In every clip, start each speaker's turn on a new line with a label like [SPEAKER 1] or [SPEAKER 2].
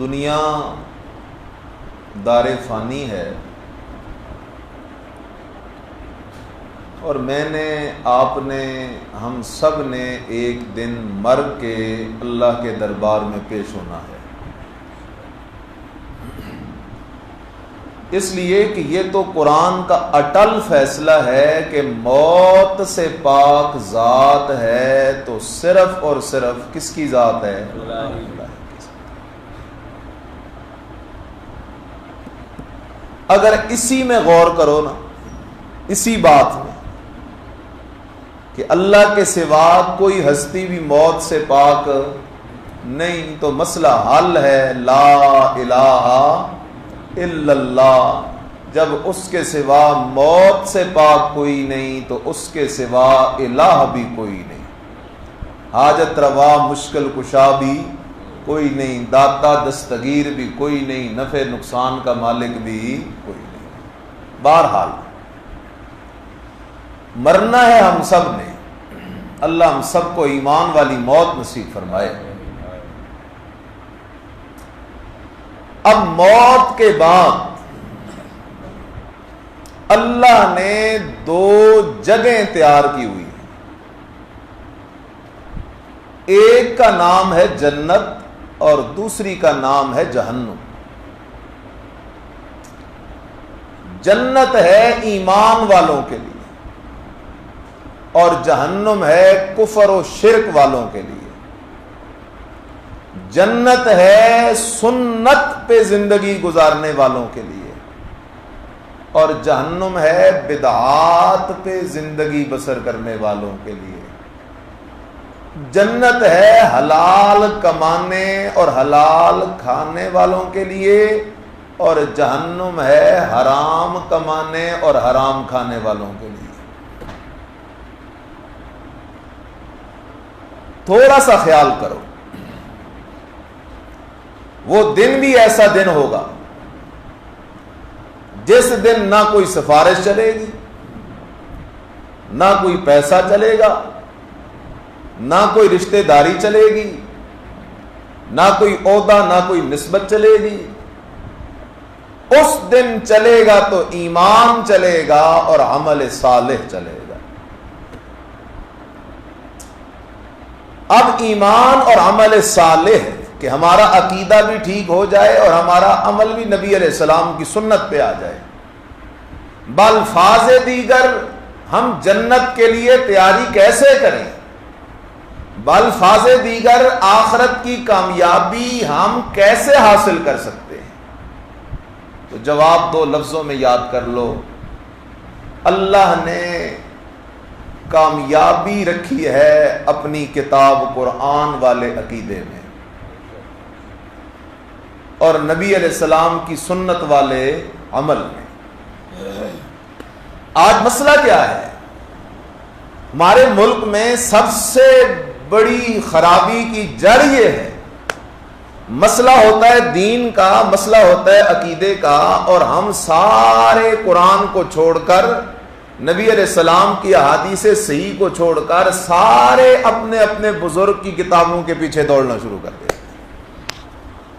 [SPEAKER 1] دنیا دار فانی ہے، اور میں نے، آپ نے، ہم سب نے ایک دن مر کے اللہ کے دربار میں پیش ہونا ہے۔ اس لیے کہ یہ تو قرآن کا اٹل فیصلہ ہے کہ موت سے پاک ذات ہے تو صرف اور صرف کس کی ذات ہے؟ اللہ کی ذات۔ اگر اسی میں غور کرو نا، اسی بات میں کہ اللہ کے سوا کوئی ہستی بھی موت سے پاک نہیں، تو مسئلہ حل ہے۔ لا الہ الا اللہ، جب اس کے سوا موت سے پاک کوئی نہیں تو اس کے سوا الہ بھی کوئی نہیں، حاجت روا مشکل کشا بھی کوئی نہیں، داتا دستگیر بھی کوئی نہیں، نفع نقصان کا مالک بھی کوئی نہیں۔ بہرحال مرنا ہے ہم سب نے، اللہ ہم سب کو ایمان والی موت نصیب فرمائے۔ اب موت کے بعد اللہ نے دو جگہیں تیار کی ہوئی ہیں، ایک کا نام ہے جنت اور دوسری کا نام ہے جہنم۔ جنت ہے ایمان والوں کے لیے اور جہنم ہے کفر و شرک والوں کے لیے۔ جنت ہے سنت پہ زندگی گزارنے والوں کے لیے اور جہنم ہے بدعات پہ زندگی بسر کرنے والوں کے لیے۔ جنت ہے حلال کمانے اور حلال کھانے والوں کے لیے اور جہنم ہے حرام کمانے اور حرام کھانے والوں کے لیے۔ تھوڑا سا خیال کرو، وہ دن بھی ایسا دن ہوگا جس دن نہ کوئی سفارش چلے گی، نہ کوئی پیسہ چلے گا، نہ کوئی رشتہ داری چلے گی، نہ کوئی عہدہ، نہ کوئی نسبت چلے گی۔ اس دن چلے گا تو ایمان چلے گا اور عمل صالح چلے گا۔ اب ایمان اور عمل صالح کہ ہمارا عقیدہ بھی ٹھیک ہو جائے اور ہمارا عمل بھی نبی علیہ السلام کی سنت پہ آ جائے۔ بالفاظ دیگر ہم جنت کے لیے تیاری کیسے کریں؟ بالفاظ دیگر آخرت کی کامیابی ہم کیسے حاصل کر سکتے ہیں؟ تو جواب دو لفظوں میں یاد کر لو، اللہ نے کامیابی رکھی ہے اپنی کتاب قرآن والے عقیدے میں اور نبی علیہ السلام کی سنت والے عمل میں۔ آج مسئلہ کیا ہے؟ ہمارے ملک میں سب سے بڑی خرابی کی جڑ یہ ہے، مسئلہ ہوتا ہے دین کا، مسئلہ ہوتا ہے عقیدے کا، اور ہم سارے قرآن کو چھوڑ کر، نبی علیہ السلام کی احادیث صحیح کو چھوڑ کر، سارے اپنے اپنے بزرگ کی کتابوں کے پیچھے دوڑنا شروع کر دیتے ہیں۔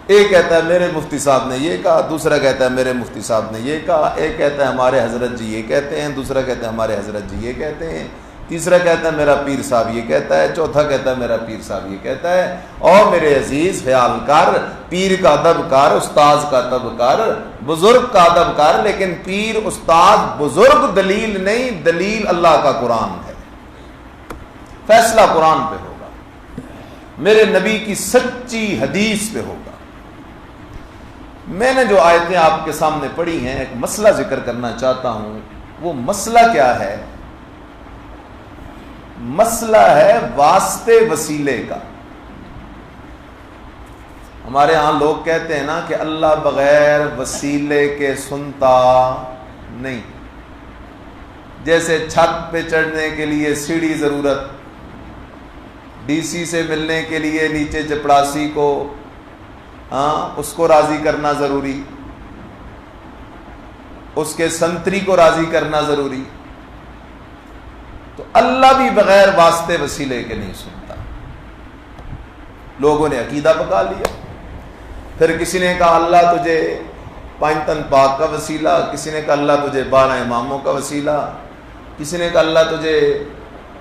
[SPEAKER 1] ایک کہتا ہے میرے مفتی صاحب نے یہ کہا، دوسرا کہتا ہے میرے مفتی صاحب نے یہ کہا، ایک کہتا ہے ہمارے حضرت جی یہ کہتے ہیں، دوسرا کہتا ہے ہمارے حضرت جی یہ کہتے ہیں، تیسرا کہتا ہے میرا پیر صاحب یہ کہتا ہے، چوتھا کہتا ہے میرا پیر صاحب یہ کہتا ہے۔ اور میرے عزیز خیال کر، پیر کا ادب کر، استاذ کا ادب کر، بزرگ کا ادب کر، لیکن پیر استاد بزرگ دلیل نہیں، دلیل اللہ کا قرآن ہے۔ فیصلہ قرآن پہ ہوگا، میرے نبی کی سچی حدیث پہ ہوگا۔ میں نے جو آیتیں آپ کے سامنے پڑھی ہیں، ایک مسئلہ ذکر کرنا چاہتا ہوں۔ وہ مسئلہ کیا ہے؟ مسئلہ ہے واسطے وسیلے کا۔ ہمارے ہاں لوگ کہتے ہیں نا کہ اللہ بغیر وسیلے کے سنتا نہیں، جیسے چھت پہ چڑھنے کے لیے سیڑھی ضرورت، ڈی سی سے ملنے کے لیے نیچے چپڑاسی کو اس کو راضی کرنا ضروری، اس کے سنتری کو راضی کرنا ضروری، تو اللہ بھی بغیر واسطے وسیلے کے نہیں سنتا۔ لوگوں نے عقیدہ پکا لیا، پھر کسی نے کہا اللہ تجھے پانچتن پاک کا وسیلہ، کسی نے کہا اللہ تجھے 12 اماموں کا وسیلہ، کسی نے کہا اللہ تجھے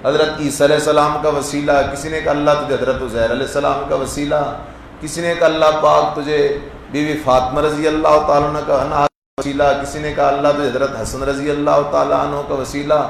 [SPEAKER 1] حضرت عیسیٰ علیہ السلام کا وسیلہ، کسی نے کہا اللہ تجھے حضرت عزیر علیہ السلام کا وسیلہ، کسی نے کہا اللہ پاک تجھے بی بی فاطمہ رضی اللہ تعالیٰ عنہ کا وسیلہ، کسی نے کہا اللہ تجھے حضرت حسن رضی اللہ تعالیٰ عنہ کا وسیلہ،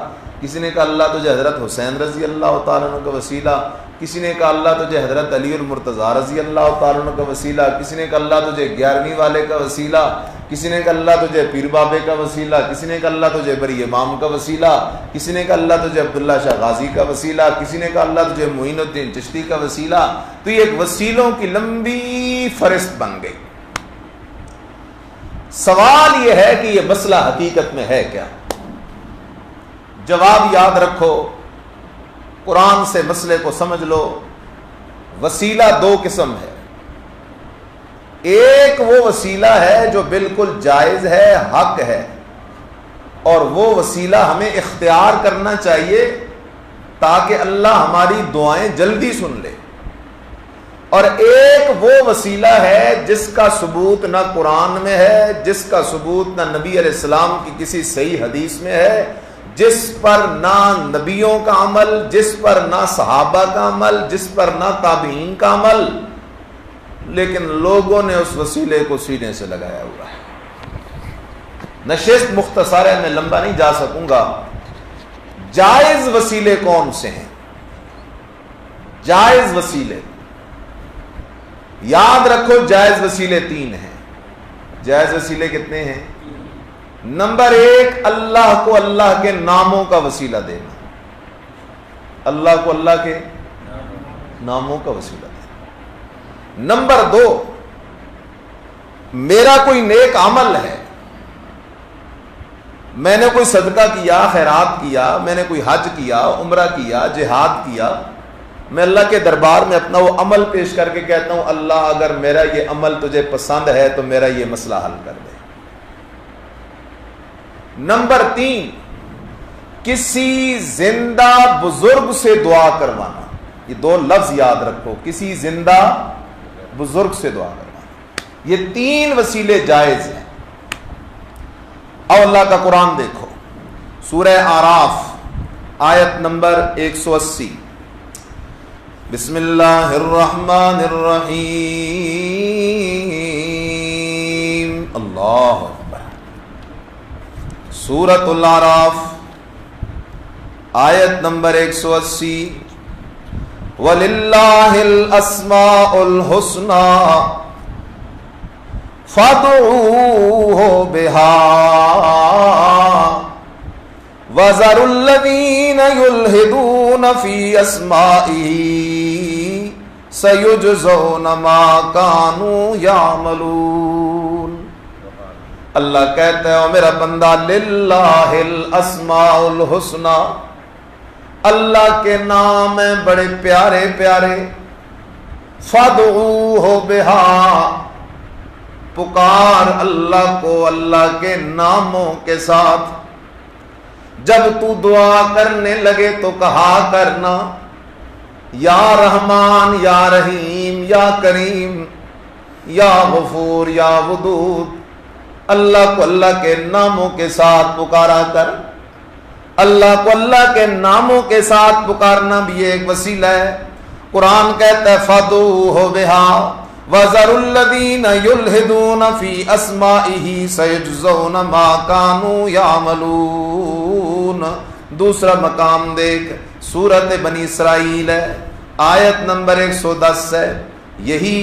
[SPEAKER 1] کسی نے کہا اللہ تجھے حضرت حسین رضی اللہ تعالیٰ عنہ کا وسیلہ، کسی نے کہا اللہ تجھے حضرت علی المرتضیٰ رضی اللہ تعالیٰ عنہ کا وسیلہ، کسی نے کہا اللہ تجھے 11ویں والے کا وسیلہ، کسی نے کہا اللہ تجھے پیر بابے کا وسیلہ، کسی نے کہا اللہ تجھے بری امام کا وسیلہ، کسی نے کہا اللہ تجھے عبداللہ شاہ غازی کا وسیلہ، کسی نے کہا اللہ تجھے معین الدین چشتی کا وسیلہ۔ تو یہ ایک وسیلوں کی لمبی فہرست بن گئی۔ سوال یہ ہے کہ یہ مسئلہ حقیقت میں ہے کیا؟ جواب یاد رکھو، قرآن سے مسئلے کو سمجھ لو۔ وسیلہ 2 قسم ہے۔ ایک وہ وسیلہ ہے جو بالکل جائز ہے، حق ہے، اور وہ وسیلہ ہمیں اختیار کرنا چاہیے تاکہ اللہ ہماری دعائیں جلدی سن لے۔ اور ایک وہ وسیلہ ہے جس کا ثبوت نہ قرآن میں ہے، جس کا ثبوت نہ نبی علیہ السلام کی کسی صحیح حدیث میں ہے، جس پر نہ نبیوں کا عمل، جس پر نہ صحابہ کا عمل، جس پر نہ تابعین کا عمل، لیکن لوگوں نے اس وسیلے کو سینے سے لگایا ہوا ہے۔ نشست مختصر ہے، میں لمبا نہیں جا سکوں گا۔ جائز وسیلے کون سے ہیں؟ جائز وسیلے یاد رکھو، جائز وسیلے 3 ہیں۔ جائز وسیلے کتنے ہیں؟ نمبر 1، اللہ کو اللہ کے ناموں کا وسیلہ دینا۔ اللہ کو اللہ کے ناموں کا وسیلہ دینا۔ نمبر 2، میرا کوئی نیک عمل ہے، میں نے کوئی صدقہ کیا، خیرات کیا، میں نے کوئی حج کیا، عمرہ کیا، جہاد کیا، میں اللہ کے دربار میں اپنا وہ عمل پیش کر کے کہتا ہوں اللہ اگر میرا یہ عمل تجھے پسند ہے تو میرا یہ مسئلہ حل کر دے۔ نمبر 3، کسی زندہ بزرگ سے دعا کروانا۔ یہ 2 لفظ یاد رکھو، کسی زندہ بزرگ سے دعا کروانا۔ یہ 3 وسیلے جائز ہیں۔ اور اللہ کا قرآن دیکھو، سورہ اعراف آیت نمبر 180، بسم اللہ الرحمن الرحیم، اللہ اکبر۔ سورۃ الاعراف آیت نمبر 180، وَلِلَّهِ الْأَسْمَاءُ الْحُسْنَى فَادْعُوهُ بِهَا وَذَرُوا الَّذِينَ يُلْحِدُونَ فِي أَسْمَائِهِ سَيُجْزَوْنَ مَا كَانُوا يَعْمَلُونَ۔ اللہ کہتا ہے او میرا بندہ، للہ الاسماء الحسنى، اللہ کے نام ہیں بڑے پیارے پیارے، فادعوہ بہا، پکار اللہ کو اللہ کے ناموں کے ساتھ۔ جب تو دعا کرنے لگے تو کہا کرنا یا رحمان یا رحیم یا کریم یا غفور یا ودود، اللہ کو اللہ کے ناموں کے ساتھ پکارا کر۔ اللہ کو اللہ کے ناموں کے ساتھ پکارنا بھی ایک وسیلہ ہے۔ قرآن کہتا ہے فَادْعُوهُ بِهَا وَذَرُوا الَّذِينَ يُلْحِدُونَ فِي أَسْمَائِهِ سَيُجْزَوْنَ مَا كَانُوا يَعْمَلُونَ۔ دوسرا مقام دیکھ، سورۃ بنی اسرائیل ہے، آیت نمبر 110 ہے، یہی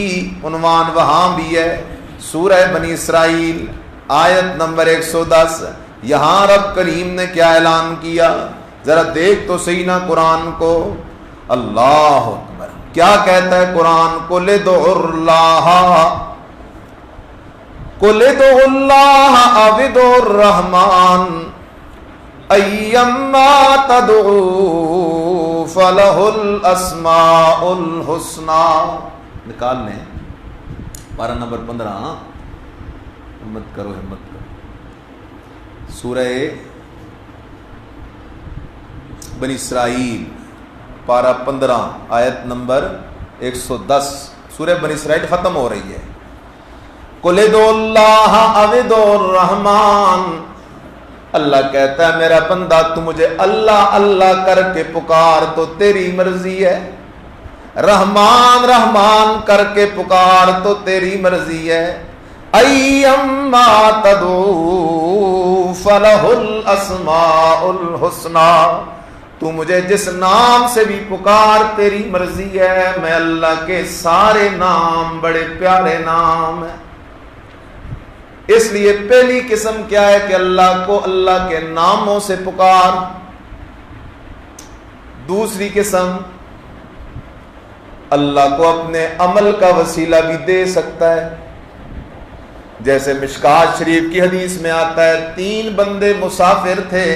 [SPEAKER 1] عنوان وہاں بھی ہے، سورہ بنی اسرائیل آیت نمبر 110۔ یہاں رب کریم نے کیا اعلان کیا؟ ذرا دیکھ تو صحیح نا قرآن کو۔ اللہ اکبر، کیا کہتا ہے قرآن؟ قُلِ ادْعُوا اللَّهَ قُلِ ادْعُوا اللَّهَ أَوِ ادْعُوا الرَّحْمَٰنَ أَيَّمَّا تَدْعُوا فَلَهُ الْأَسْمَاءُ الْحُسْنَى۔ نکال لیں پارہ نمبر 15۔ ہمت کرو، ہمت کرو۔ سورہ بنی اسرائیل پارہ 15 آیت نمبر 110۔ سورہ بنی اسرائیل ختم ہو رہی ہے۔ قل ادعوا اللہ او ادعوا الرحمن، اللہ کہتا ہے میرا بندہ تو مجھے اللہ اللہ کر کے پکار تو تیری مرضی ہے، رحمان رحمان کر کے پکار تو تیری مرضی ہے، ایما تدعو فلہ الاسماء الحسنی، تو مجھے جس نام سے بھی پکار تیری مرضی ہے، میں اللہ کے سارے نام بڑے پیارے نام ہیں۔ اس لیے پہلی قسم کیا ہے کہ اللہ کو اللہ کے ناموں سے پکار۔ دوسری قسم، اللہ کو اپنے عمل کا وسیلہ بھی دے سکتا ہے، جیسے مشکات شریف کی حدیث میں آتا ہے 3 بندے مسافر تھے،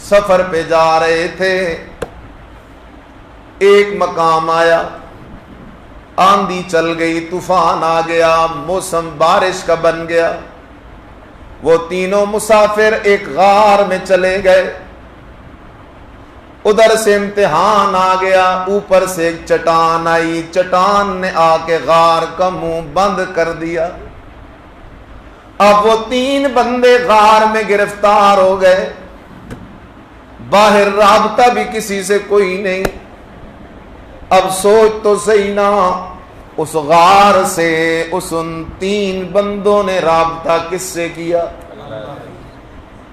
[SPEAKER 1] سفر پہ جا رہے تھے، ایک مقام آیا، آندھی چل گئی، طوفان آ گیا، موسم بارش کا بن گیا، وہ تینوں مسافر ایک غار میں چلے گئے، ادھر سے امتحان آ گیا، اوپر سے ایک چٹان آئی، چٹان نے آ کے غار کا منہ بند کر دیا، اب وہ 3 بندے غار میں گرفتار ہو گئے، باہر رابطہ بھی کسی سے کوئی نہیں۔ اب سوچ تو صحیح نا، اس غار سے ان 3 بندوں نے رابطہ کس سے کیا؟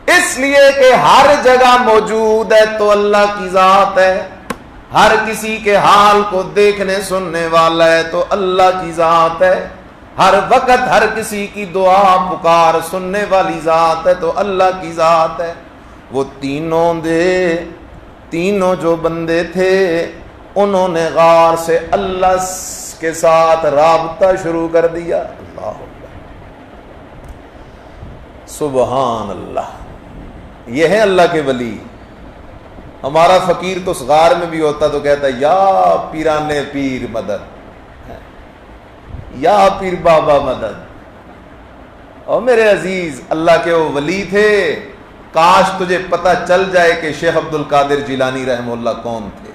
[SPEAKER 1] اس لیے کہ ہر جگہ موجود ہے تو اللہ کی ذات ہے، ہر کسی کے حال کو دیکھنے سننے والا ہے تو اللہ کی ذات ہے، ہر وقت ہر کسی کی دعا پکار سننے والی ذات ہے تو اللہ کی ذات ہے۔ وہ تینوں جو بندے تھے انہوں نے غار سے اللہ کے ساتھ رابطہ شروع کر دیا۔ اللہ اکبر، سبحان اللہ، یہ ہے اللہ کے ولی۔ ہمارا فقیر تو اس غار میں بھی ہوتا تو کہتا یا پیران پیر مدد، یا پیر بابا مدد۔ اور میرے عزیز، اللہ کے وہ ولی تھے، کاش تجھے پتہ چل جائے کہ شیخ عبد القادر جیلانی رحمہ اللہ کون تھے۔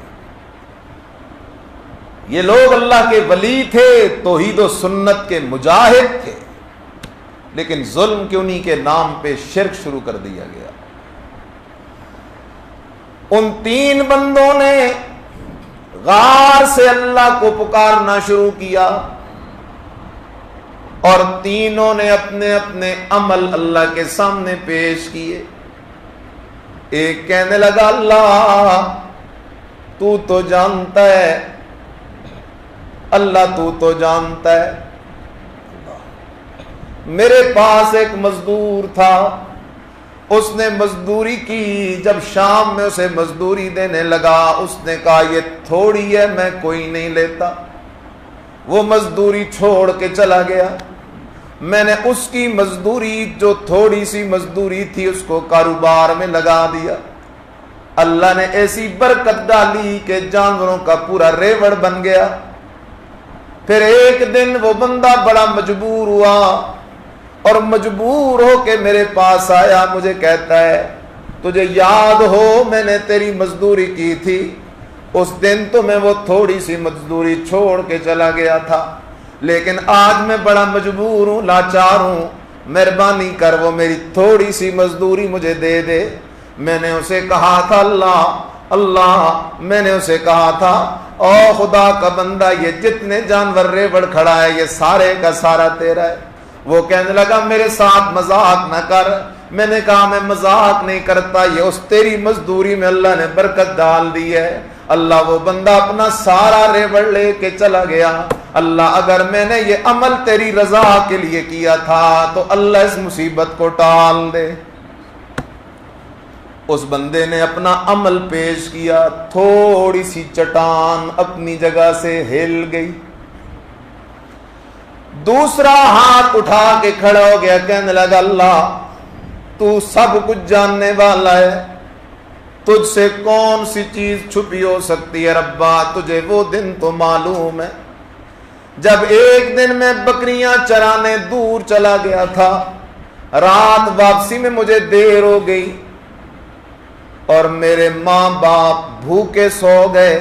[SPEAKER 1] یہ لوگ اللہ کے ولی تھے، توحید و سنت کے مجاہد تھے، لیکن ظلم کے انہی کے نام پہ شرک شروع کر دیا گیا۔ ان 3 بندوں نے غار سے اللہ کو پکارنا شروع کیا، اور تینوں نے اپنے اپنے عمل اللہ کے سامنے پیش کیے۔ ایک کہنے لگا اللہ تو تو جانتا ہے، اللہ تو تو جانتا ہے، میرے پاس ایک مزدور تھا، اس نے مزدوری کی، جب شام میں اسے مزدوری دینے لگا اس نے کہا یہ تھوڑی ہے میں کوئی نہیں لیتا، وہ مزدوری چھوڑ کے چلا گیا، میں نے اس کی مزدوری جو تھوڑی سی مزدوری تھی اس کو کاروبار میں لگا دیا، اللہ نے ایسی برکت ڈالی کہ جانوروں کا پورا ریوڑ بن گیا۔ پھر ایک دن وہ بندہ بڑا مجبور ہوا اور مجبور ہو کے میرے پاس آیا، مجھے کہتا ہے تجھے یاد ہو میں نے تیری مزدوری کی تھی، اس دن تو میں وہ تھوڑی سی مزدوری چھوڑ کے چلا گیا تھا، لیکن آج میں بڑا مجبور ہوں، لاچار ہوں، مہربانی کر وہ میری تھوڑی سی مزدوری مجھے دے دے۔ میں نے اسے کہا تھا اللہ میں نے اسے کہا تھا او خدا کا بندہ یہ جتنے جانور ریوڑ کھڑا ہے یہ سارے کا سارا تیرا ہے۔ وہ کہنے لگا میرے ساتھ مذاق نہ کر، میں نے کہا میں مذاق نہیں کرتا، یہ اس تیری مزدوری میں اللہ نے برکت ڈال دی ہے۔ اللہ وہ بندہ اپنا سارا ریوڑ لے کے چلا گیا۔ اللہ اگر میں نے یہ عمل تیری رضا کے لیے کیا تھا تو اللہ اس مصیبت کو ٹال دے۔ اس بندے نے اپنا عمل پیش کیا، تھوڑی سی چٹان اپنی جگہ سے ہل گئی، دوسرا ہاتھ اٹھا کے کھڑا ہو گیا، کہنے لگا اللہ تو سب کچھ جاننے والا ہے، تجھ سے کون سی چیز چھپی ہو سکتی ہے ربا، تجھے وہ دن تو معلوم ہے جب ایک دن میں بکریاں چرانے دور چلا گیا تھا، رات واپسی میں مجھے دیر ہو گئی اور میرے ماں باپ بھوکے سو گئے،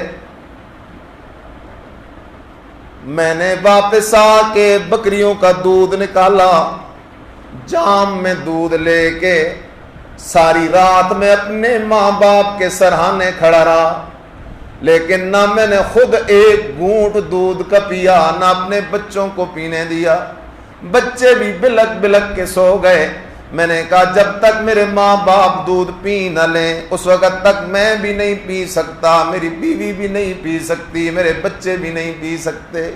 [SPEAKER 1] میں نے واپس آ کے بکریوں کا دودھ نکالا، جام میں دودھ لے کے ساری رات میں اپنے ماں باپ کے سرہانے کھڑا رہا، لیکن نہ میں نے خود ایک گھونٹ دودھ کا پیا، نہ اپنے بچوں کو پینے دیا۔ بچے بھی بلک بلک کے سو گئے۔ میں نے کہا جب تک میرے ماں باپ دودھ پی نہ لیں اس وقت تک میں بھی نہیں پی سکتا، میری بیوی بھی نہیں پی سکتی، میرے بچے بھی نہیں پی سکتے۔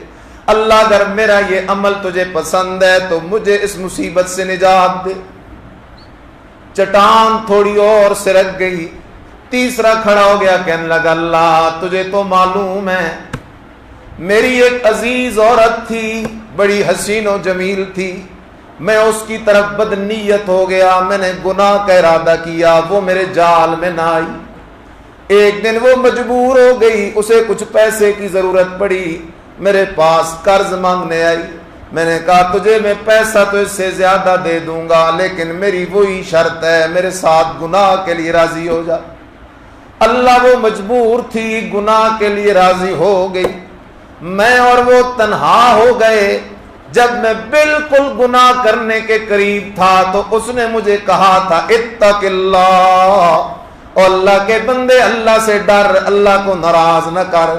[SPEAKER 1] اللہ اگر میرا یہ عمل تجھے پسند ہے تو مجھے اس مصیبت سے نجات دے۔ چٹان تھوڑی اور سرک گئی، تیسرا کھڑا ہو گیا، کہنے لگا اللہ تجھے تو معلوم ہے میری ایک عزیز عورت تھی، بڑی حسین و جمیل تھی، میں اس کی طرف بدنیت ہو گیا، میں نے گناہ کا ارادہ کیا، وہ میرے جال میں نہ آئی۔ ایک دن وہ مجبور ہو گئی، اسے کچھ پیسے کی ضرورت پڑی، میرے پاس قرض مانگنے آئی۔ میں نے کہا تجھے میں پیسہ تو اس سے زیادہ دے دوں گا، لیکن میری وہی شرط ہے میرے ساتھ گناہ کے لیے راضی ہو جا۔ اللہ وہ مجبور تھی، گناہ کے لیے راضی ہو گئی، میں اور وہ تنہا ہو گئے۔ جب میں بالکل گناہ کرنے کے قریب تھا تو اس نے مجھے کہا تھا اتق اللہ، اور اللہ کے بندے اللہ سے ڈر، اللہ کو ناراض نہ کر۔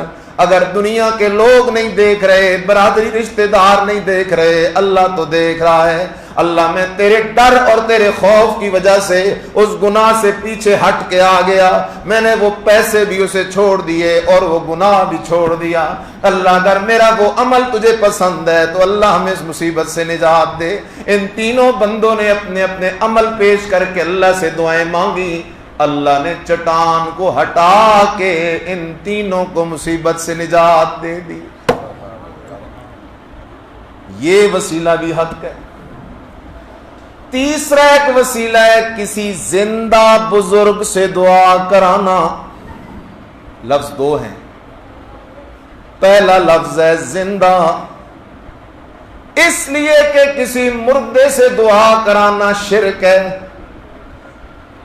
[SPEAKER 1] اگر دنیا کے لوگ نہیں دیکھ رہے، برادری رشتہ دار نہیں دیکھ رہے، اللہ تو دیکھ رہا ہے۔ اللہ میں تیرے ڈر اور تیرے خوف کی وجہ سے اس گناہ سے پیچھے ہٹ کے آ گیا، میں نے وہ پیسے بھی اسے چھوڑ دیے اور وہ گناہ بھی چھوڑ دیا۔ اللہ اگر میرا وہ عمل تجھے پسند ہے تو اللہ ہمیں اس مصیبت سے نجات دے۔ ان تینوں بندوں نے اپنے اپنے عمل پیش کر کے اللہ سے دعائیں مانگی، اللہ نے چٹان کو ہٹا کے ان تینوں کو مصیبت سے نجات دے دی۔ یہ وسیلہ بھی حق ہے۔ تیسرا ایک وسیلہ ہے کسی زندہ بزرگ سے دعا کرانا۔ لفظ دو ہیں، پہلا لفظ ہے زندہ، اس لیے کہ کسی مردے سے دعا کرانا شرک ہے۔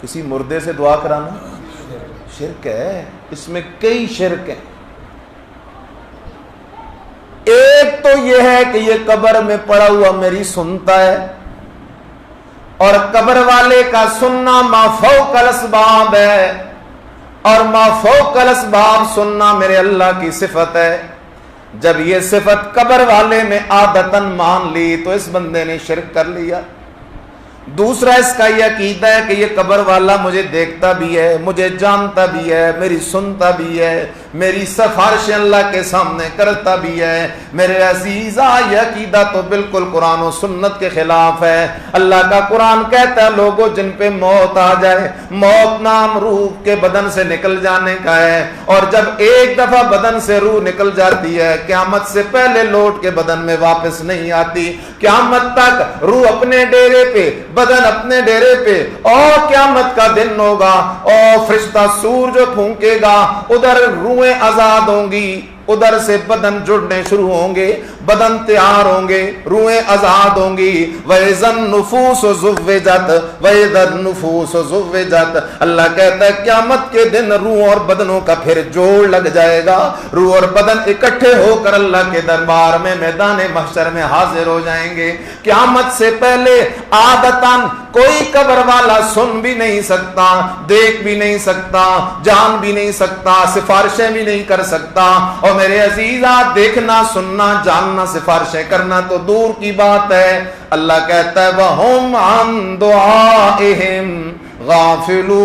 [SPEAKER 1] کسی مردے سے دعا کرانا شرک ہے، اس میں کئی شرک ہیں۔ ایک تو یہ ہے کہ یہ قبر میں پڑا ہوا میری سنتا ہے، اور قبر والے کا سننا ما فوق الاسباب ہے، اور ما فوق الاسباب سننا میرے اللہ کی صفت ہے۔ جب یہ صفت قبر والے میں عادتاً مان لی تو اس بندے نے شرک کر لیا۔ دوسرا اس کا یہ عقیدہ ہے کہ یہ قبر والا مجھے دیکھتا بھی ہے، مجھے جانتا بھی ہے، میری سنتا بھی ہے، میری سفارش اللہ کے سامنے کرتا بھی ہے۔ میرے عزیزا یہ عقیدہ تو بالکل قرآن و سنت کے خلاف ہے۔ اللہ کا قرآن کہتا ہے لوگوں جن پہ موت آ جائے، موت نام روح کے بدن سے نکل جانے کا ہے، اور جب ایک دفعہ بدن سے روح نکل جاتی ہے قیامت سے پہلے لوٹ کے بدن میں واپس نہیں آتی۔ قیامت تک روح اپنے ڈیرے پہ، بدن اپنے ڈیرے پہ، اور قیامت کا دن ہوگا اور فرشتہ سور جو پھونکے گا، ادھر روحیں آزاد ہوں گی، ادھر سے بدن جڑنے شروع ہوں گے، بدن تیار ہوں گے، روحیں آزاد ہوں گی۔ وَإِذَا النُّفُوسُ زُوِّجَتْ وَإِذَا النُّفُوسُ زُوِّجَتْ، اللہ کہتا ہے قیامت کے دن روح اور بدنوں کا پھر جوڑ لگ جائے گا، روح اور بدن اکٹھے ہو کر اللہ کے دربار میں میدان محشر میں حاضر ہو جائیں گے۔ قیامت سے پہلے عادتاً کوئی قبر والا سن بھی نہیں سکتا، دیکھ بھی نہیں سکتا، جان بھی نہیں سکتا، سفارشیں بھی نہیں کر سکتا۔ اور میرے عزیزا دیکھنا، سننا، جاننا، سفارشیں کرنا تو دور کی بات ہے۔ اللہ کہتا ہے وَهُمْ عَنْ دُعَائِهِمْ غَافِلُونَ،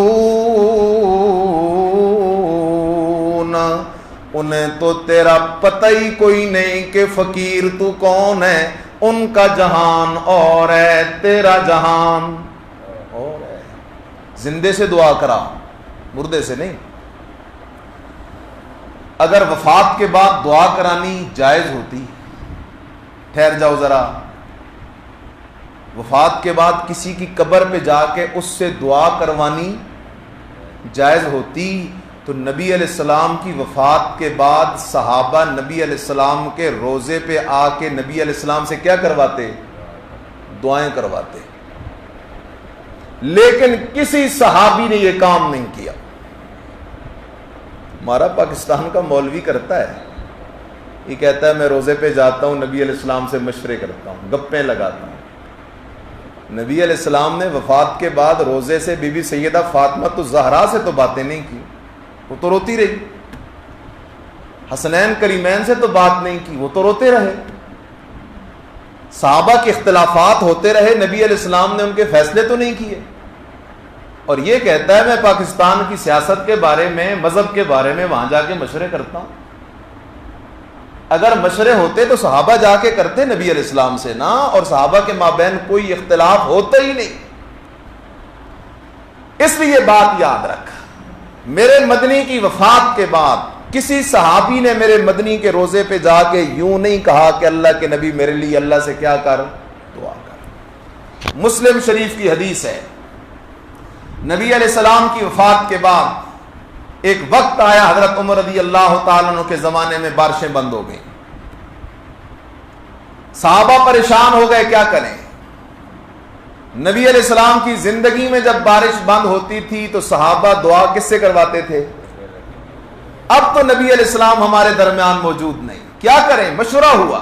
[SPEAKER 1] انہیں تو تیرا پتہ ہی کوئی نہیں کہ فقیر تو کون ہے۔ ان کا جہان اور ہے، تیرا جہان اور ہے۔ زندے سے دعا کرا، مردے سے نہیں۔ اگر وفات کے بعد دعا کرانی جائز ہوتی، ٹھہر جاؤ ذرا، وفات کے بعد کسی کی قبر پہ جا کے اس سے دعا کروانی جائز ہوتی تو نبی علیہ السلام کی وفات کے بعد صحابہ نبی علیہ السلام کے روزے پہ آ کے نبی علیہ السلام سے کیا کرواتے؟ دعائیں کرواتے۔ لیکن کسی صحابی نے یہ کام نہیں کیا۔ ہمارا پاکستان کا مولوی کرتا ہے، یہ کہتا ہے میں روزے پہ جاتا ہوں، نبی علیہ السلام سے مشورے کرتا ہوں، گپیں لگاتا ہوں۔ نبی علیہ السلام نے وفات کے بعد روزے سے بی بی سیدہ فاطمہ الزہرا سے تو باتیں نہیں کی، وہ تو روتی رہی۔ حسنین کریمین سے تو بات نہیں کی، وہ تو روتے رہے۔ صحابہ کے اختلافات ہوتے رہے، نبی علیہ السلام نے ان کے فیصلے تو نہیں کیے۔ اور یہ کہتا ہے میں پاکستان کی سیاست کے بارے میں، مذہب کے بارے میں وہاں جا کے مشورے کرتا ہوں۔ اگر مشورے ہوتے تو صحابہ جا کے کرتے نبی علیہ السلام سے نا، اور صحابہ کے مابین کوئی اختلاف ہوتا ہی نہیں۔ اس لیے بات یاد رکھ، میرے مدنی کی وفات کے بعد کسی صحابی نے میرے مدنی کے روزے پہ جا کے یوں نہیں کہا کہ اللہ کے نبی میرے لیے اللہ سے کیا کر، دعا کر۔ مسلم شریف کی حدیث ہے، نبی علیہ السلام کی وفات کے بعد ایک وقت آیا حضرت عمر رضی اللہ تعالیٰ عنہ کے زمانے میں بارشیں بند ہو گئیں، صحابہ پریشان ہو گئے کیا کریں۔ نبی علیہ السلام کی زندگی میں جب بارش بند ہوتی تھی تو صحابہ دعا کس سے کرواتے تھے؟ اب تو نبی علیہ السلام ہمارے درمیان موجود نہیں، کیا کریں؟ مشورہ ہوا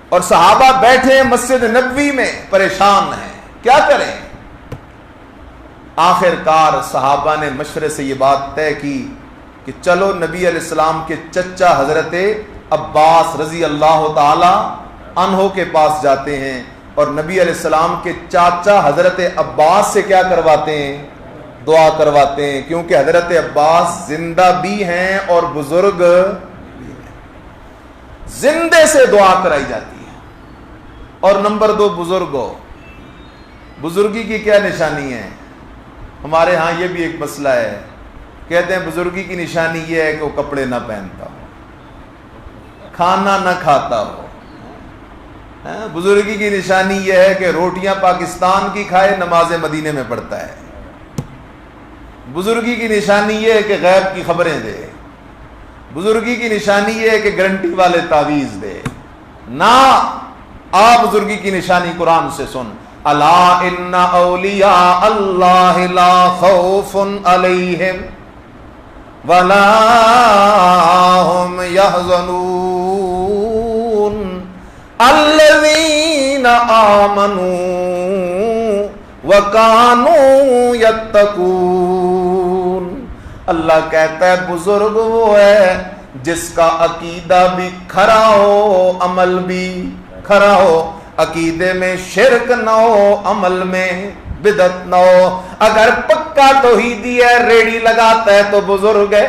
[SPEAKER 1] اور صحابہ بیٹھے مسجد نبوی میں پریشان ہیں، کیا کریں؟ آخر کار صحابہ نے مشورے سے یہ بات طے کی کہ چلو نبی علیہ السلام کے چچا حضرت عباس رضی اللہ تعالی عنہ کے پاس جاتے ہیں، اور نبی علیہ السلام کے چاچا حضرت عباس سے کیا کرواتے ہیں؟ دعا کرواتے ہیں، کیونکہ حضرت عباس زندہ بھی ہیں اور بزرگ بھی ہیں، زندے سے دعا کرائی جاتی ہے۔ اور نمبر 2، بزرگی کی کیا نشانی ہے؟ ہمارے ہاں یہ بھی ایک مسئلہ ہے، کہتے ہیں بزرگی کی نشانی یہ ہے کہ وہ کپڑے نہ پہنتا ہو، کھانا نہ کھاتا ہو۔ بزرگی کی نشانی یہ ہے کہ روٹیاں پاکستان کی کھائے، نماز مدینے میں پڑھتا ہے۔ بزرگی کی نشانی یہ ہے کہ غیب کی خبریں دے۔ بزرگی کی نشانی یہ ہے کہ گارنٹی والے تعویذ دے۔ نہ، بزرگی کی نشانی قرآن سے سن، الا ان اولیاء اللہ لا خوف علیہم ولا هم يحزنون الذین آمنوا وکانوا یتقون۔ اللہ کہتا ہے بزرگ وہ ہے جس کا عقیدہ بھی کھرا ہو، عمل بھی کھرا ہو، عقیدے میں شرک نہ ہو، عمل میں بدعت نہ ہو۔ اگر پکا توحیدی ہے، ریڑی لگاتا ہے تو بزرگ ہے،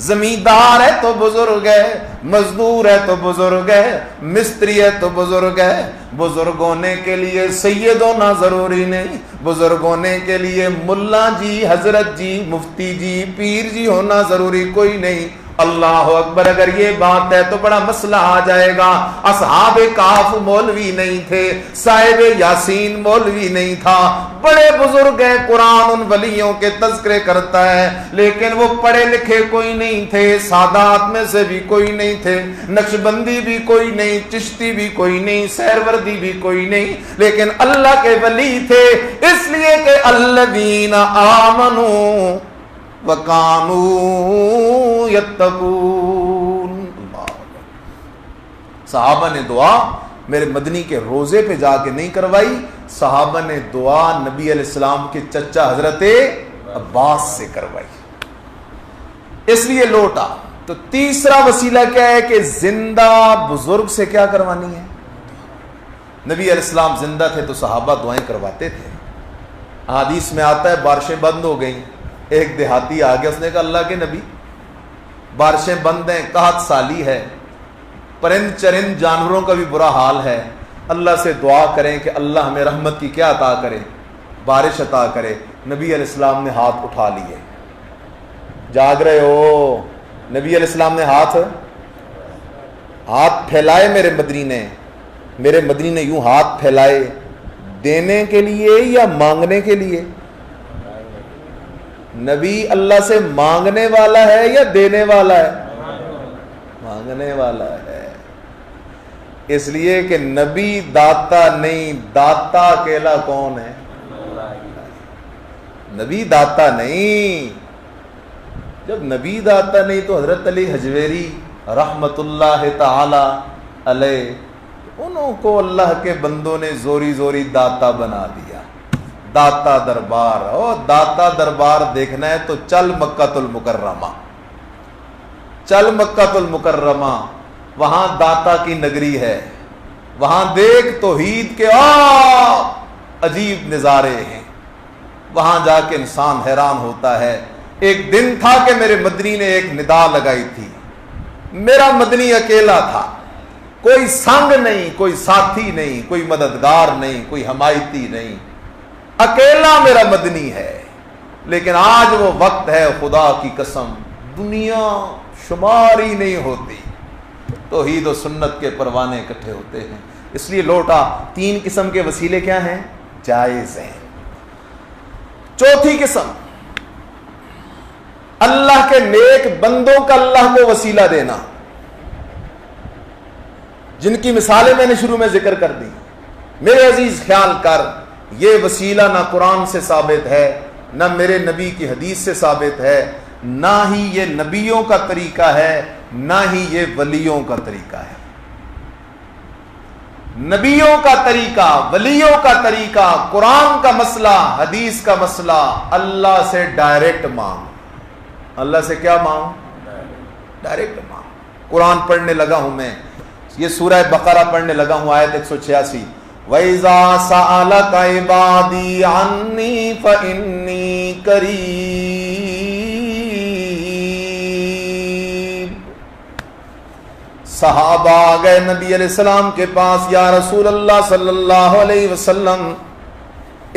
[SPEAKER 1] زمیندار ہے تو بزرگ ہے، مزدور ہے تو بزرگ ہے، مستری ہے تو بزرگ ہے۔ بزرگ ہونے کے لیے سید ہونا ضروری نہیں، بزرگ ہونے کے لیے ملا جی، حضرت جی، مفتی جی، پیر جی ہونا ضروری کوئی نہیں۔ اللہ اکبر، اگر یہ بات ہے تو بڑا مسئلہ آ جائے گا۔ اصحاب کہف مولوی نہیں تھے، صاحب یاسین مولوی نہیں تھا، بڑے بزرگ ہیں، قرآن ان ولیوں کے تذکرے کرتا ہے، لیکن وہ پڑھے لکھے کوئی نہیں تھے، سادات میں سے بھی کوئی نہیں تھے، نقشبندی بھی کوئی نہیں، چشتی بھی کوئی نہیں، سہروردی بھی کوئی نہیں، لیکن اللہ کے ولی تھے، اس لیے کہ الذین آمنوا وَكَانُوا يَتَّقُونَ۔ صحابہ نے دعا میرے مدنی کے روزے پہ جا کے نہیں کروائی، صحابہ نے دعا نبی علیہ السلام کے چچا حضرت عباس سے کروائی، اس لیے لوٹا۔ تو تیسرا وسیلہ کیا ہے کہ زندہ بزرگ سے کیا کروانی ہے؟ نبی علیہ السلام زندہ تھے تو صحابہ دعائیں کرواتے تھے۔ حدیث میں آتا ہے بارشیں بند ہو گئیں، ایک دیہاتی آ گیا، اس نے کہا اللہ کے نبی بارشیں بند ہیں، قحط سالی ہے، پرند چرند جانوروں کا بھی برا حال ہے، اللہ سے دعا کریں کہ اللہ ہمیں رحمت کی کیا عطا کرے، بارش عطا کرے۔ نبی علیہ السلام نے ہاتھ اٹھا لیے، جاگ رہے ہو؟ نبی علیہ السلام نے ہاتھ پھیلائے، میرے مدنی نے یوں ہاتھ پھیلائے، دینے کے لیے یا مانگنے کے لیے؟ نبی اللہ سے مانگنے والا ہے یا دینے والا ہے؟ مانگنے والا ہے، اس لیے کہ نبی داتا نہیں، داتا اکیلا کون ہے؟ نبی داتا نہیں۔ جب نبی داتا نہیں تو حضرت علی حجویری رحمت اللہ تعالی علیہ، انہوں کو اللہ کے بندوں نے زوری زوری داتا بنا دیا. داتا دربار، داتا دربار دیکھنا ہے تو چل مکہ المکرمہ، چل مکہ المکرمہ، وہاں داتا کی نگری ہے. وہاں دیکھ توحید کے عجیب نظارے ہیں. وہاں جا کے انسان حیران ہوتا ہے. ایک دن تھا کہ میرے مدنی نے ایک ندا لگائی تھی. میرا مدنی اکیلا تھا، کوئی سنگ نہیں، کوئی ساتھی نہیں، کوئی مددگار نہیں، کوئی حمایتی نہیں، اکیلا میرا مدنی ہے. لیکن آج وہ وقت ہے، خدا کی قسم دنیا شمار ہی نہیں ہوتی، توحید و سنت کے پروانے اکٹھے ہوتے ہیں. اس لیے لوٹا 3 قسم کے وسیلے کیا ہیں؟ جائز ہیں. چوتھی قسم، اللہ کے نیک بندوں کا اللہ کو وسیلہ دینا، جن کی مثالیں میں نے شروع میں ذکر کر دی. میرے عزیز خیال کر، یہ وسیلہ نہ قرآن سے ثابت ہے، نہ میرے نبی کی حدیث سے ثابت ہے، نہ ہی یہ نبیوں کا طریقہ ہے، نہ ہی یہ ولیوں کا طریقہ ہے. نبیوں کا طریقہ، ولیوں کا طریقہ، قرآن کا مسئلہ، حدیث کا مسئلہ، اللہ سے ڈائریکٹ مانگ. اللہ سے کیا مانگ؟ ڈائریکٹ مانگ. قرآن پڑھنے لگا ہوں میں، یہ سورہ بقرہ پڑھنے لگا ہوں، آیت 186. وَإِذَا سَأَلَكَ عِبَادِي عَنِّي فَإِنِّي قَرِيبٌ. صحابہ آ گئے نبی علیہ السلام کے پاس، یا رسول اللہ صلی اللہ علیہ وسلم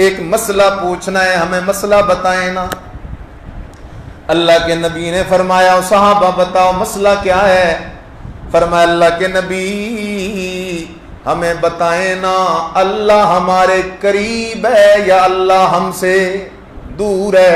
[SPEAKER 1] ایک مسئلہ پوچھنا ہے، ہمیں مسئلہ بتائیں نا. اللہ کے نبی نے فرمایا، صحابہ بتاؤ مسئلہ کیا ہے؟ فرمایا اللہ کے نبی ہمیں بتائیں نا، اللہ ہمارے قریب ہے یا اللہ ہم سے دور ہے؟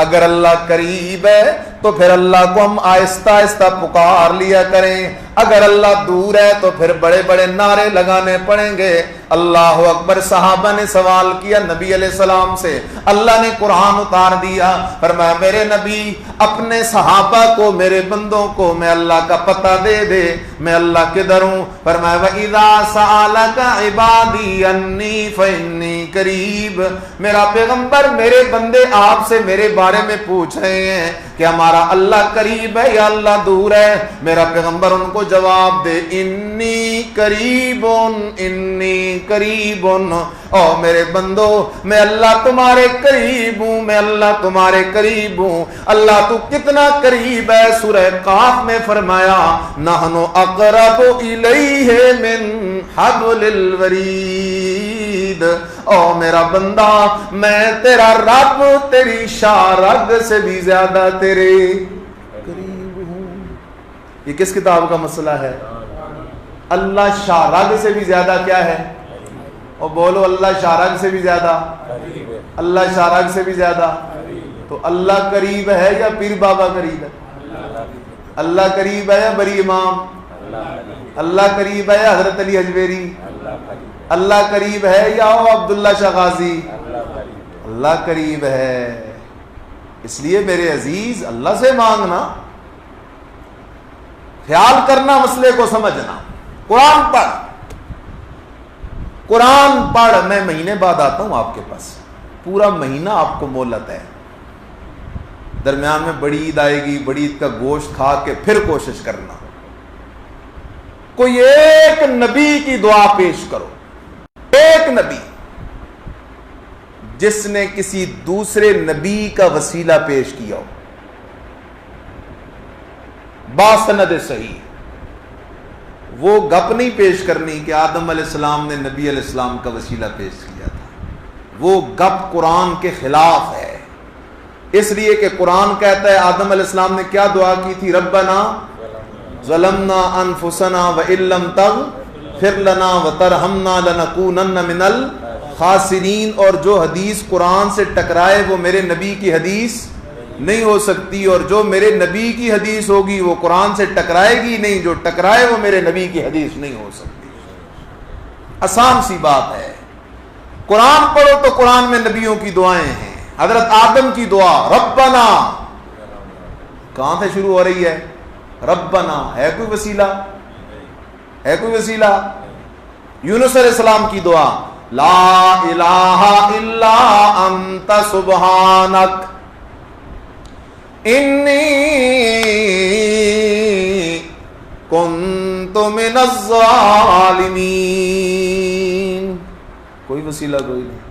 [SPEAKER 1] اگر اللہ قریب ہے تو پھر اللہ کو ہم آہستہ آہستہ پکار لیا کریں، اگر اللہ دور ہے تو پھر بڑے بڑے نعرے لگانے پڑیں گے. اللہ اکبر. صحابہ نے سوال کیا نبی علیہ السلام سے، اللہ نے قرآن اتار دیا. فرمایا میرے نبی اپنے صحابہ کو، میرے بندوں کو میں اللہ کا پتہ دے دے، میں اللہ کدھر ہوں. فرمایا وَإِذَا سَأَلَكَ عِبَادِي عَنِّي فَإِنِّي قَرِيبٌ. میرا پیغمبر، میرے بندے آپ سے میرے بارے میں پوچھ رہے ہیں کہ ہمارا اللہ قریب ہے یا اللہ دور ہے. میرا پیغمبر ان کو جواب دے، انی قریبن، انی قریبن. او میرے بندو، میں اللہ تمہارے قریب ہوں، میں اللہ تمہارے قریب ہوں. اللہ تو کتنا قریب ہے؟ سورہ قاف میں فرمایا نحن اقرب الیہ من حبل الورید. او میرا بندہ، میں تیرا رب تیری شارگ سے بھی زیادہ تیرے قریب ہوں. یہ کس کتاب کا مسئلہ ہے؟ اللہ شارگ سے بھی زیادہ کیا ہے؟ اور بولو اللہ شارگ سے بھی زیادہ، اللہ شارگ سے بھی زیادہ. تو اللہ قریب ہے یا پیر بابا قریب ہے؟ اللہ قریب ہے یا بری امام؟ اللہ قریب ہے یا حضرت علی حجویری؟ اللہ قریب ہے یا عبداللہ شاہ غازی؟ اللہ قریب ہے. اس لیے میرے عزیز اللہ سے مانگنا، خیال کرنا، مسئلے کو سمجھنا. قرآن پڑھ، قرآن پڑھ. میں مہینے بعد آتا ہوں آپ کے پاس، پورا مہینہ آپ کو مہلت ہے. درمیان میں بڑی عید آئے گی، بڑی عید کا گوشت کھا کے پھر کوشش کرنا کوئی ایک نبی کی دعا پیش کرو. ایک نبی جس نے کسی دوسرے نبی کا وسیلہ پیش کیا ہو، باسند صحیح. وہ گپ نہیں پیش کرنی کہ آدم علیہ السلام نے نبی علیہ السلام کا وسیلہ پیش کیا تھا. وہ گپ قرآن کے خلاف ہے. اس لیے کہ قرآن کہتا ہے آدم علیہ السلام نے کیا دعا کی تھی؟ ربنا ظلمنا انفسنا وان لم تغفر لنا وترحمنا لنکونن من الخاسرین. اور جو حدیث قرآن سے ٹکرائے وہ میرے نبی کی حدیث نہیں ہو سکتی، اور جو میرے نبی کی حدیث ہوگی وہ قرآن سے ٹکرائے گی نہیں، جو ٹکرائے وہ میرے نبی کی حدیث نہیں ہو سکتی. آسان سی بات ہے. قرآن پڑھو تو قرآن میں نبیوں کی دعائیں ہیں. حضرت آدم کی دعا ربنا کہاں سے شروع ہو رہی ہے؟ ربنا ہے کوئی وسیلہ؟ ہے کوئی وسیلہ؟ یونس علیہ السلام کی دعا لا الہ الا انت سبحانک انی کنت من الظالمین. کوئی وسیلہ کوئی نہیں.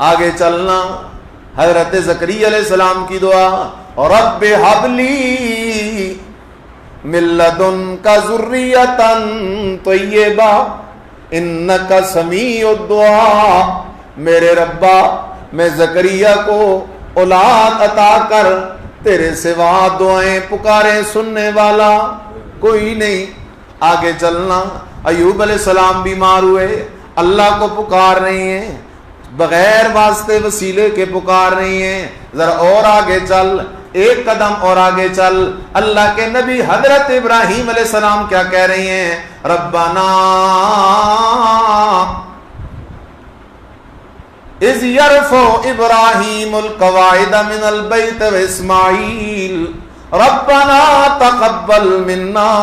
[SPEAKER 1] آگے چلنا حضرت زکریا علیہ السلام کی دعا رب ہب لی من لدنک ذریۃ طیبہ انک سمیع الدعاء. میرے ربا میں زکریا کو اولاد عطا کر، تیرے سوا دعائیں پکاریں سننے والا کوئی نہیں. آگے چلنا ایوب علیہ السلام بیمار ہوئے، اللہ کو پکار رہی ہیں، بغیر واسطے وسیلے کے پکار رہی ہیں. ذرا اور آگے چل، ایک قدم اور آگے چل، اللہ کے نبی حضرت ابراہیم علیہ السلام کیا کہہ رہی ہیں؟ ربنا اذ یرفع ابراہیم القواعد من البیت واسماعیل ربنا تقبل منا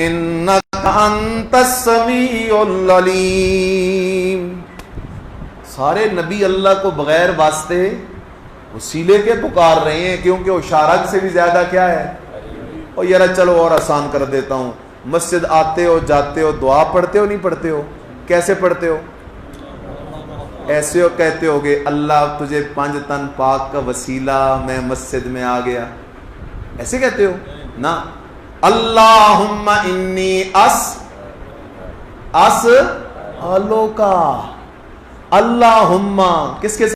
[SPEAKER 1] انک انت السمیع العلیم. سارے نبی اللہ کو بغیر واسطے وسیلے کے پکار رہے ہیں، کیونکہ وہ شارک سے بھی زیادہ کیا ہے. اور یار چلو اور آسان کر دیتا ہوں، مسجد آتے ہو جاتے ہو دعا پڑھتے ہو نہیں پڑھتے ہو؟ کیسے پڑھتے ہو؟ ایسے ہو کہتے ہو گے اللہ تجھے 5 تن پاک کا وسیلہ میں مسجد میں آ گیا، ایسے کہتے ہو نا. اللہم انی اسألوکا، اللہم کس کے